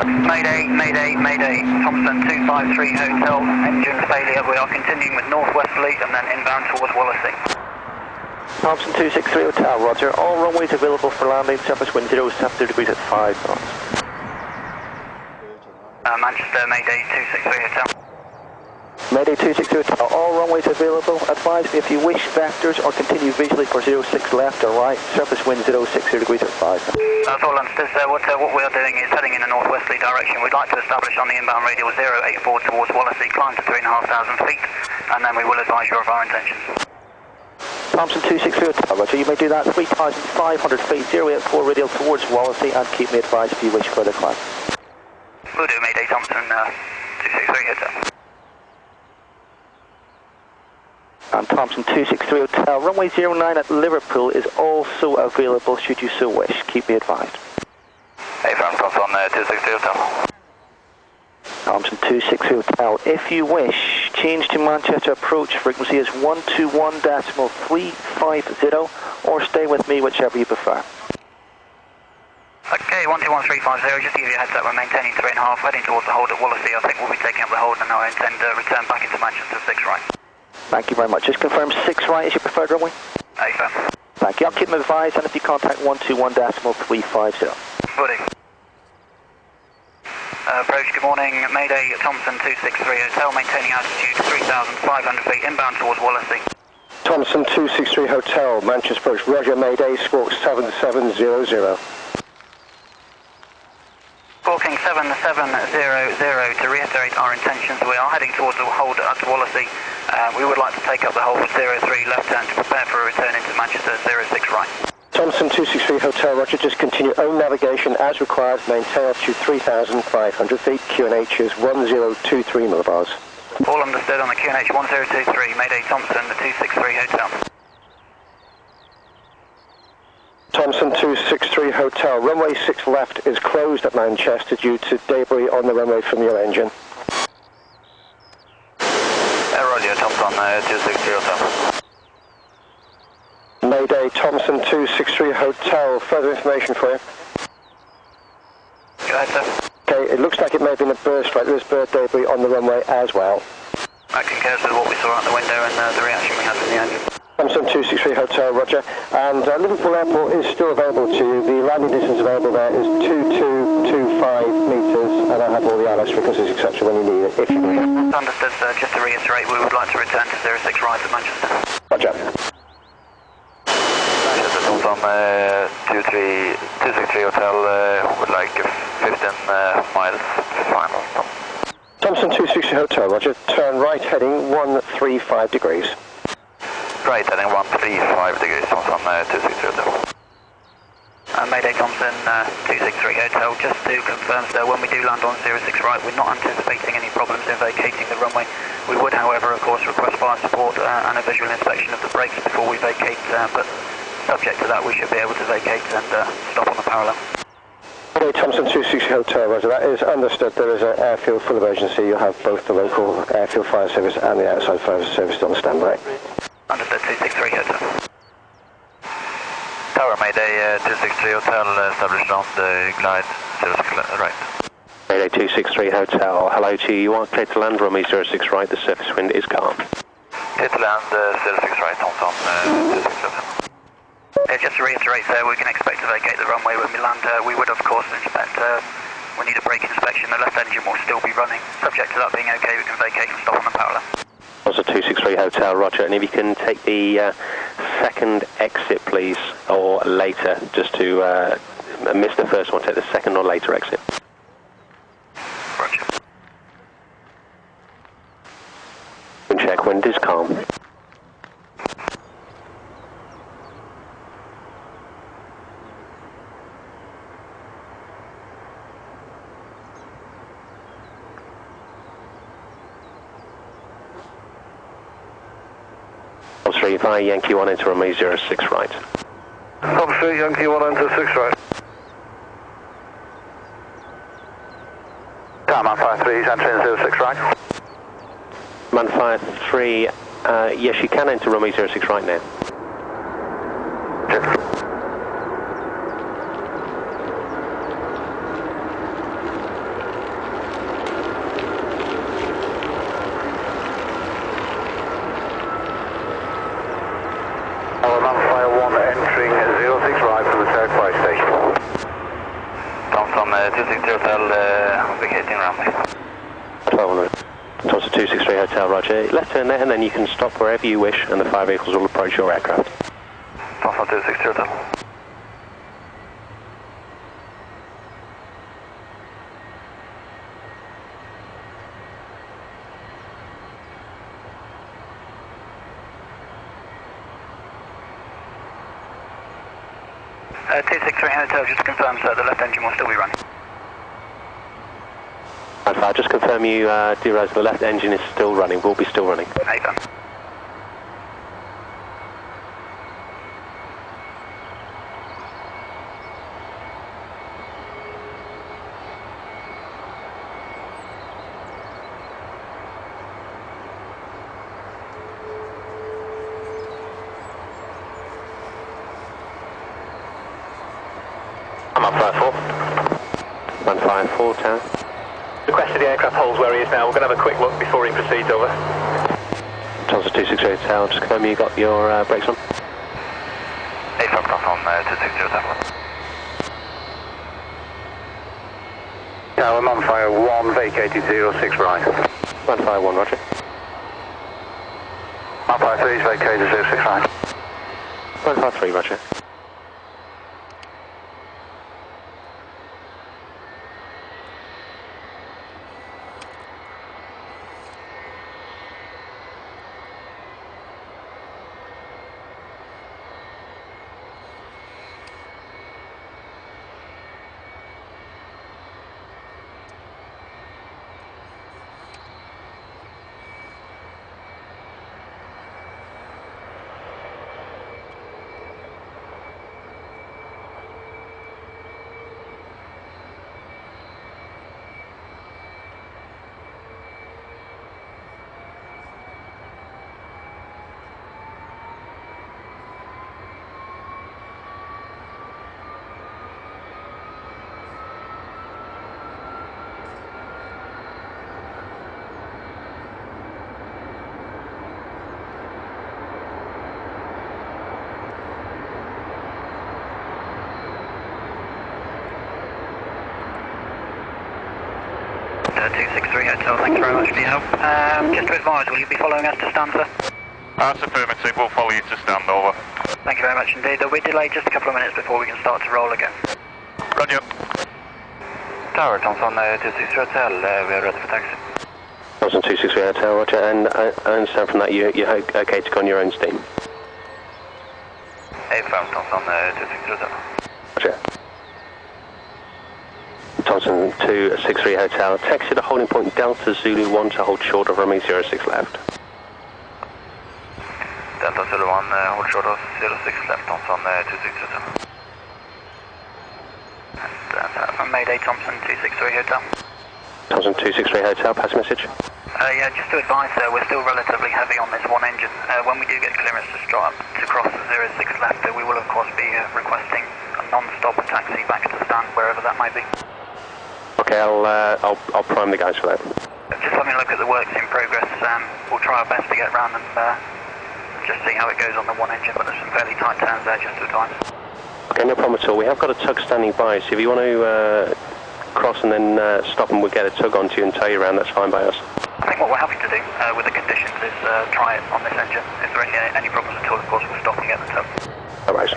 Mayday, Mayday, Mayday. Thompson 253 Hotel, engine failure. We are continuing with northwesterly and then inbound towards Wallasey. Thompson 263 Hotel, roger. All runways available for landing, surface wind 070 degrees at 5 knots. Manchester, Mayday 263 Hotel. Mayday 263 Hotel, all runways available. Advise me if you wish vectors or continue visually for 06 left or right, surface wind 060 degrees at 5 knots. That's all understood, sir. What we are doing is heading in a northwesterly direction. We'd like to establish on the inbound radial 084 towards Wallasey, climb to 3,500 feet, and then we will advise you of our intentions. Thompson 263 Hotel, roger. You may do that 3,500 feet, 084 radial towards Wallasey, and keep me advised if you wish further climb. We'll do, Mayday Thompson 263 Hotel. And Thompson 263 Hotel, runway 09 at Liverpool is also available should you so wish. Keep me advised. Hey, Thompson 263 Hotel. Thompson 263 Hotel, if you wish, change to Manchester approach frequency is 121.350 or stay with me, whichever you prefer. Okay, 121350, just to give you a heads up, we're maintaining 3.5, heading towards the hold at Wallasey. I think we'll be taking up the hold and now I intend to return back into Manchester 6 right. Thank you very much. Just confirm 6 right is your preferred runway? Hey, sir. Thank you. I'll keep them advised and if you contact 121.350. Buddy. Approach, good morning. Mayday Thompson 263 Hotel, maintaining altitude 3,500 feet, inbound towards Wallasey. Thompson 263 Hotel, Manchester approach, roger, Mayday, squawk 7700. Squawking 7700, to reiterate our intentions, we are heading towards the hold at Wallasey. We would like to take up the hold at 03 left turn to prepare for a return into Manchester 06 right. Thompson 263 Hotel, roger, just continue own navigation as required, maintain altitude 3,500 feet, QNH is 1023 millibars. All understood on the QNH 1023, Mayday Thompson 263 Hotel. Thompson 263 Hotel, runway 6 left is closed at Manchester due to debris on the runway from your engine. Roger, Thompson 263 Hotel. Mayday Thompson 263 Hotel, further information for you. Go ahead, sir. Okay, it looks like it may have been a burst strike. There's bird debris on the runway as well. That concurs with what we saw out the window and the reaction we had from the engine. Thompson 263 Hotel, roger. And Liverpool Airport is still available to you. The landing distance available there is 2225 metres, and I have all the ILS frequencies, etc. when you need it, if you need it. Understood, sir. Just to reiterate, we would like to return to 06 right at Manchester. Roger. Manchester, Thompson 263 Hotel, would like 15 miles final. Thompson 260 Hotel, roger. Turn right heading 135 degrees. Right heading 135 degrees, Thompson 260 Hotel. Mayday Thompson 263 Hotel, just to confirm, sir, when we do land on 06 right, we're not anticipating any problems in vacating the runway. We would, however, of course, request fire support and a visual inspection of the brakes before we vacate, but subject to that, we should be able to vacate and stop on the parallel. Mayday Thompson 260 Hotel, roger. That is understood. There is an airfield full emergency. You have both the local airfield fire service and the outside fire service on standby. Understood, 263 Hotel. Tower Mayday 263 Hotel, established on the glide 06 right. Mayday 263 Hotel, hello to you. You are clear to land, runway 06 right, the surface wind is calm. Clear to land 06 right, Thompson 263 Hotel. Just to reiterate, sir, we can expect to vacate the runway when we land. We would, of course, inspect. We need a brake inspection. The left engine will still be running. Subject to that being okay, we can vacate and stop on the parallel. Also 263 Hotel, roger. And if you can take the second exit, please, or later, just to miss the first one, take the second or later exit. Roger. Wind check, wind is calm. Via Yankee 1 into runway 06 right. Top Street, Yankee 1 into 6 right. Man 53, entering 06 right. Man 53, yes you can enter runway 06 right now. 260 Hotel, vacating runway. 1200. Thomson 263 Hotel, roger. Left turn there and then you can stop wherever you wish and the fire vehicles will approach your aircraft. Thomson 260 Hotel. Uh, 263 Hotel, just to confirm, sir, the left engine will still be running. I'll just confirm you do realize the left engine is still running, will be still running. Nathan. I'm up 54. 154, tower. Requested the aircraft holds where he is now. We're going to have a quick look before he proceeds over. Thomson 263 Hotel, just confirm you got your brakes on. Nathan, Thomson 260 Hotel. Tower, Monfire 1, vacated 06 right. 151, roger. Monfire 3 is vacated 06 right. 153, roger. Uh, 263 Hotel, thanks very much for your help. Just to advise, will you be following us to stand, sir? That's affirmative, we'll follow you to stand over. Thank you very much indeed. There'll be delayed just a couple of minutes before we can start to roll again. Roger. Tower, Thomson 263 Hotel, we are ready for taxi. Thomson 263 Hotel, roger, and I understand from that you're okay to go on your own steam? Affirm, Thomson 263 Hotel. Roger. Thomson 263 Hotel, taxi to holding point Delta Zulu 1 to hold short of runway 06 left. Delta Zulu 1, hold short of 06 left, Thomson 263 Hotel. And from Mayday, Thomson 263 Hotel. Thomson 263 Hotel, pass message. Yeah, just to advise, we're still relatively heavy on this one engine. When we do get clearance to start to cross the 06 left, we will of course be requesting a non-stop taxi back to stand, wherever that might be. Okay, I'll prime the guys for that. Just having a look at the works in progress. We'll try our best to get round and just see how it goes on the one engine, but there's some fairly tight turns there just to advise. Okay, no problem at all. We have got a tug standing by, so if you want to cross and then stop and we'll get a tug onto you and tow you around, that's fine by us. I think what we're happy to do with the conditions is try it on this engine. If there are any problems at all, of course, we'll stop and get the tug. All right.